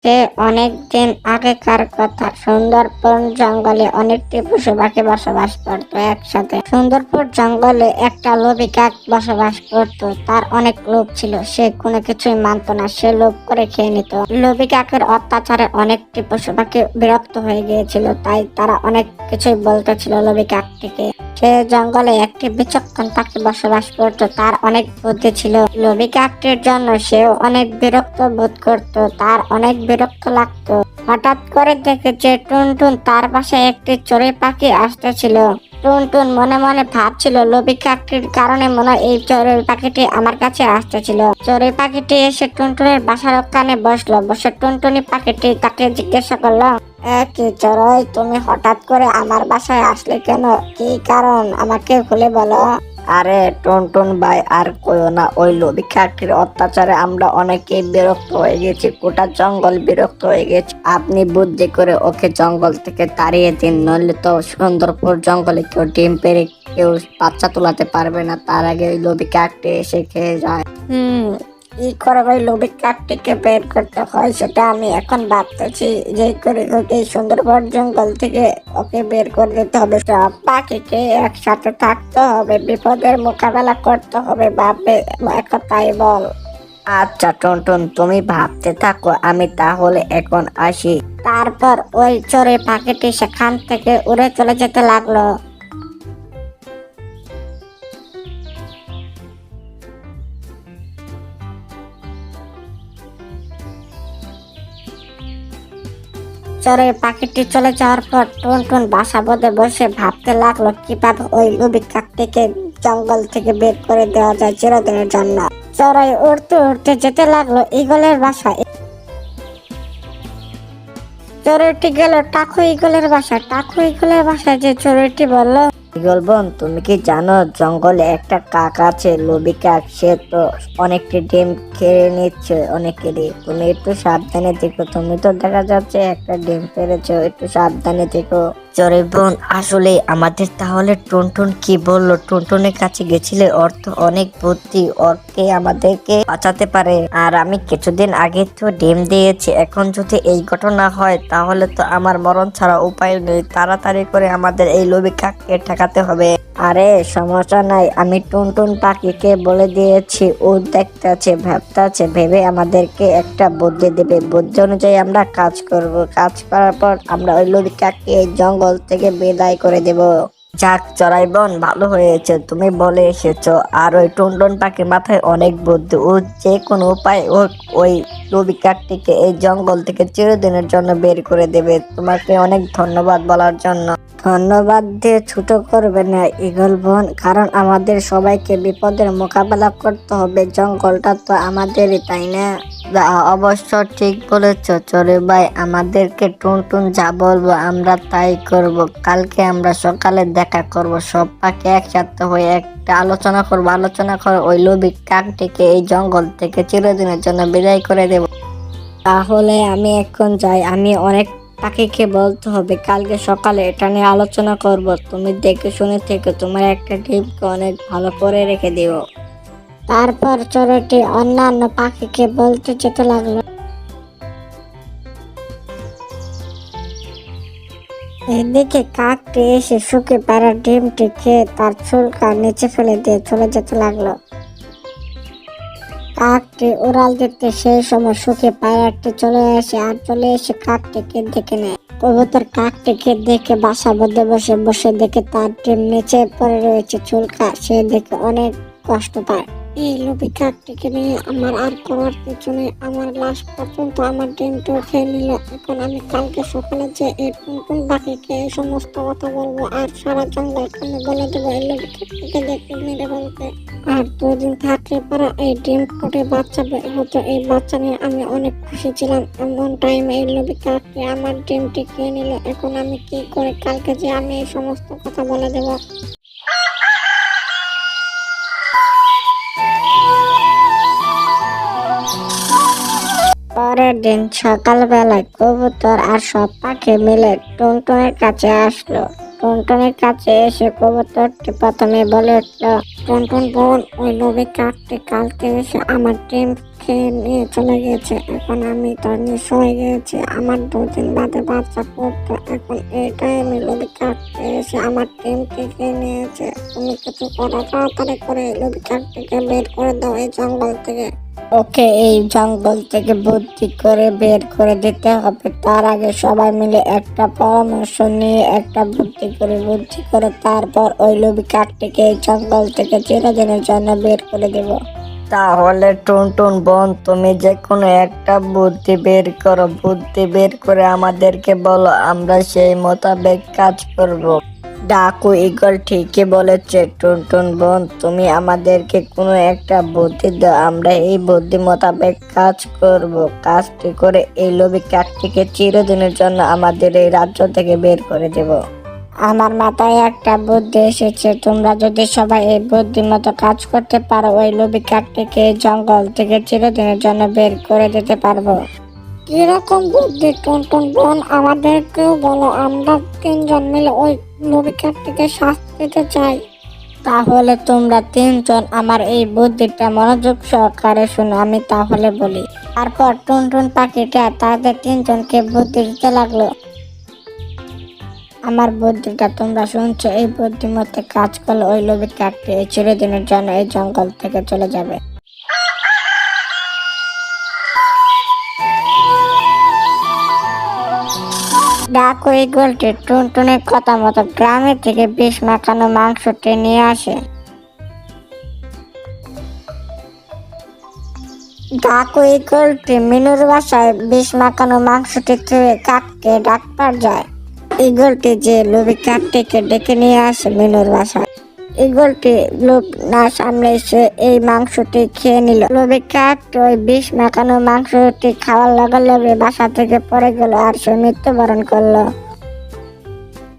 সে অনেক দিন আগেকার কথা। সুন্দরবন জঙ্গলে অনেকটি পশু পাখি বসবাস করতো একসাথে। সুন্দরবন জঙ্গলে একটা লোভী কাক বসবাস করতো। তার অনেক লোভ ছিল, সে কোনো কিছুই মানতো না, সে লোভ করে খেয়ে নিত। লোভী কাকের অত্যাচারে অনেকটি পশু পাখি বিরক্ত হয়ে গিয়েছিল, তাই তারা অনেক কিছুই বলতেছিল লোভী কাকটিকে। সে জঙ্গলে একটি বিচক্ষণ পাখি বসবাস করতো, তার অনেক বুদ্ধি ছিল। লোভী কাকটির জন্য সেও অনেক বিরক্ত বোধ করত, তার অনেক বিরক্ত লাগতো। হঠাৎ করে দেখেছে টুনটুন তার পাশে একটি চড়ুই পাখি আসতেছিল। টুনটুন মনে মনে ভাবছিল লোভী কাকটির কারণে মনে হয় এই চড়ুই পাখিটি আমার কাছে আসতেছিল। চড়ুই পাখিটি এসে টুনটুনের বাসার ওখানে বসলো। বসে টুনটুনি পাখিটি তাকে জিজ্ঞাসা করলো, কি চড়ুই, তুমি হঠাৎ করে আমার বাসায় আসলে কেন? কি কারণ আমাকে খুলে বলো। আরে টুনটুন ভাই, আর কইও না, ওই লোভী কাকটির অত্যাচারে আমরা অনেকেই বিরক্ত হয়ে গেছি, গোটা জঙ্গল বিরক্ত হয়ে গেছে। আপনি বুদ্ধি করে ওকে জঙ্গল থেকে তাড়িয়ে দিন, নইলে তো সুন্দরপুর জঙ্গলে কেউ ডিম পেড়ে কেউ বাচ্চা তোলাতে পারবে না, তার আগে ওই লোভী কাকটি এসে খেয়ে যায়। কি করে ওই লোভী কাকটিকে বের করতে হয় সেটা আমি এখন ভাবতেছি। যে করে হোক এই সুন্দরবন জঙ্গল থেকে ওকে বের করে দিতে হবে। সব পাখিকে একসাথে থাকতে হবে, বিপদের মোকাবেলা করতে হবে। ভাববে এখন তাই বল। আচ্ছা টুনটুন, তুমি ভাবতে থাকো, আমি তাহলে এখন আসি। তারপর ওই চড়ুই পাখিটি সেখান থেকে উড়ে চলে যেতে লাগলো। চড়ুই পাখিটি চলে যাওয়ার পর টুনটুন বাসা বেঁধে বসে ভাবতে লাগলো কিভাবে ওই লোভী কাকটিকে জঙ্গল থেকে বের করে দেওয়া যায় চিরদিনের জন্য। চড়ুই উড়তে উড়তে যেতে লাগলো ঈগলের বাসায়। চড়ুইটি গেল টাকু ঈগলের বাসায়। টাকু ঈগলের বাসায় যে চড়ুইটি বলল, ঈগল বোন, তুমি কি জানো জঙ্গলে একটা কাক আছে, লোভী কাক, সে তো অনেকটি ডিম খেয়ে নিচ্ছে অনেকেরই, তুমি একটু সাবধানে দেখো, তুমি তো দেখা যাচ্ছে একটা ডিম পেরেছো, একটু সাবধানে দেখো। চড়ুই বোন, আসলে আমাদের তাহলে টুনটুন কি বললো, টুনটুনের কাছে গেছিলে, ওর তো অনেক বুদ্ধি, ওরকে আমাদেরকে বাঁচাতে পারে। আর আমি কিছুদিন আগে তো ডিম দিয়েছি, এখন যদি এই ঘটনা হয় তাহলে তো আমার মরণ ছাড়া উপায় নেই, তাড়াতাড়ি করে আমাদের এই লোভী কাককে ঠেকাতে হবে। আরে সমস্যা নাই, আমি টুনটুন পাখিকে বলে দিয়েছি, ও দেখতে আছে, ভাবতে আছে, ভেবে আমাদেরকে একটা বুদ্ধি দেবে, বুদ্ধি অনুযায়ী আমরা কাজ করব, কাজ করার পর আমরা ওই লোভী কাককে এই জঙ্গল থেকে বিদায় করে দেব। যাক চড়াই বোন, ভালো হয়েছে তুমি বলে এসেছো। আর ওই টুনটুন পাখির মাথায় অনেক বুদ্ধি, ও যে কোনো উপায় ওই লোভী কাকটিকে এই জঙ্গল থেকে চিরদিনের জন্য বের করে দেবে। তোমাকে অনেক ধন্যবাদ বলার জন্য। ধন্যবাদ দিয়ে ছোট করবে না ঈগল বোন, কারণ আমাদের সবাইকে বিপদের মোকাবেলা করতে হবে, জঙ্গলটা তো আমাদেরই, তাই না? অবশ্য ঠিক বলেছ চড়ুই ভাই, আমাদেরকে টুনটুন যা বলবো আমরা তাই করব। কালকে আমরা সকালে দেখা করব, সব পাখি একসাথে হয়ে একটা আলোচনা করব, আলোচনা করে ওই লোভী কাকটিকে এই জঙ্গল থেকে চিরদিনের জন্য বিদায় করে দেব। তাহলে আমি এখন যাই, আমি অনেক পাখিকে বলতে হবে, কালকে সকালে এটা নিয়ে আলোচনা করব। তুমি দেখে শুনে থেকে তোমার একটা ডিমকে অনেক ভালো করে রেখে দিও। তারপর চড়ুইটি অন্যান্য পাখিকে বলতে যেতে লাগলো, এদিকে কাকটি এসে শুকে পাড়া ডিমটি খেয়ে তার চুলকা নিচে ফেলে দিয়ে চলে যেতে লাগলো। কাকটি উড়াল দিতে সেই সময় শুকে পায়রাটি চলে আসে, আর চলে এসে কাকটিকে দেখে নেয়। কবুতর কাকটিকে দেখে বাসা বেঁধে বসে বসে দেখে তার ডিম নিচে পড়ে রয়েছে চুলকা, সে দেখে অনেক কষ্ট পায়। এই লোভী কাকটিকে নিয়ে আমার আর করার কিছু নেই, আমার লাশ পর্যন্ত আমার ডিমটাও খেয়ে নিল। এখন আমি কালকে সকালে যে এই টুনটুন পাখিকে এই সমস্ত কথা বলবো, আর সারা জঙ্গল আমি বলে দেবো এই লোভী কাকটিকে দেখে মেরে ফেলতে। আর 2 দিন থাকলে পরে এই ডিম ফুটে বাচ্চা বের হতো, এই বাচ্চা নিয়ে আমি অনেক খুশি ছিলাম। এমন টাইমে এই লোভী কাকটি আমার ডিমটি খেয়ে নিল। এখন আমি কি করে কালকে যে আমি এই সমস্ত কথা বলে দেবো। পরের দিন সকালবেলায় কবুতর আর সব পাখি মিলে টুনটুনের কাছে আসলো। টুনটুনের কাছে এসে কবুতরটি প্রথমে বলে উঠল, টুনটুন বোন, ওই লোভী কাকটি কালকে এসে আমার ডিম খেয়ে নিয়ে চলে গেছে। এখন আমি তার নিঃস্ব হয়ে গেছি। আমার 2 দিন বাদে বাচ্চা পড়তো। এখন এই টাইমে লোভী কাকটি এসে আমার ডিমটি খেয়ে নিয়েছে। তুমি কিছু করো, তাড়াতাড়ি করে এই লোভী কাকটিকে বের করে দাও এই জঙ্গল থেকে। ওকে এই জঙ্গল থেকে বুদ্ধি করে বের করে দিতে হবে। তার আগে সবাই মিলে একটা পরামর্শ নিয়ে একটা বুদ্ধি করে তারপর ওই লোভী কাকটিকে এই জঙ্গল থেকে চিরদিনের জন্য বের করে দেব। তাহলে টুনটুন বোন, তুমি যে কোনো একটা বুদ্ধি বের করো। বুদ্ধি বের করে আমাদেরকে বলো, আমরা সেই মোতাবেক কাজ করব। ডাকু ঈগল ঠিকই বলেছে টুনটুন বোন, তুমি আমাদেরকে কোনো একটা বুদ্ধি দাও, আমরা এই বুদ্ধি মোতাবেক কাজ করব। কাজটি করে এই লোভী কাকটিকে চিরদিনের জন্য আমাদের এই রাজ্য থেকে বের করে দেব। আমার মাথায় একটা বুদ্ধি এসেছে। তোমরা যদি সবাই এই বুদ্ধি মতো কাজ করতে পারো, ওই লোভী কাকটিকে এই জঙ্গল থেকে চিরদিনের জন্য বের করে দিতে পারবো। কিরকম বুদ্ধি টুনটুন বোন, আমাদেরকেও বলো। আমরা 3জন মিলে ওই লোভী কাকটিকে শাস্তি দিতে চাই। তাহলে তোমরা 3জন আমার এই বুদ্ধিটা মনোযোগ সহকারে শুনো। আমি তাহলে বলি। তারপর টুনটুন পাখিটা তাদের 3জনকে বুদ্ধি দিতে লাগলো। আমার বুদ্ধিটা তোমরা শুনছো, এই বুদ্ধি মতো কাজ করলে ওই লোভী কাকটি এই চিরদিনের জন্য এই জঙ্গল থেকে চলে যাবে। ডাকু ঈগলটি টুনটুনের কথা মতো গ্রামের থেকে বিষ মাখানো মাংসটি নিয়ে আসে। ডাকু ঈগলটি মিনুর বাসায় বিষ মাখানো মাংসটি খেয়ে কাককে ডাকবার যায়। ঈগলটি যে লোভী কাকটিকে ডেকে নিয়ে আসে মিনুর বাসায়। ঈগলটি লোভ না সামলে সে এই মাংসটি খেয়ে নিল। লোভী কাকটি ওই বিষ মাখানো মাংসটি খাওয়ার লগে লগে বাসা থেকে পড়ে গেল আর সে মৃত্যুবরণ করলো।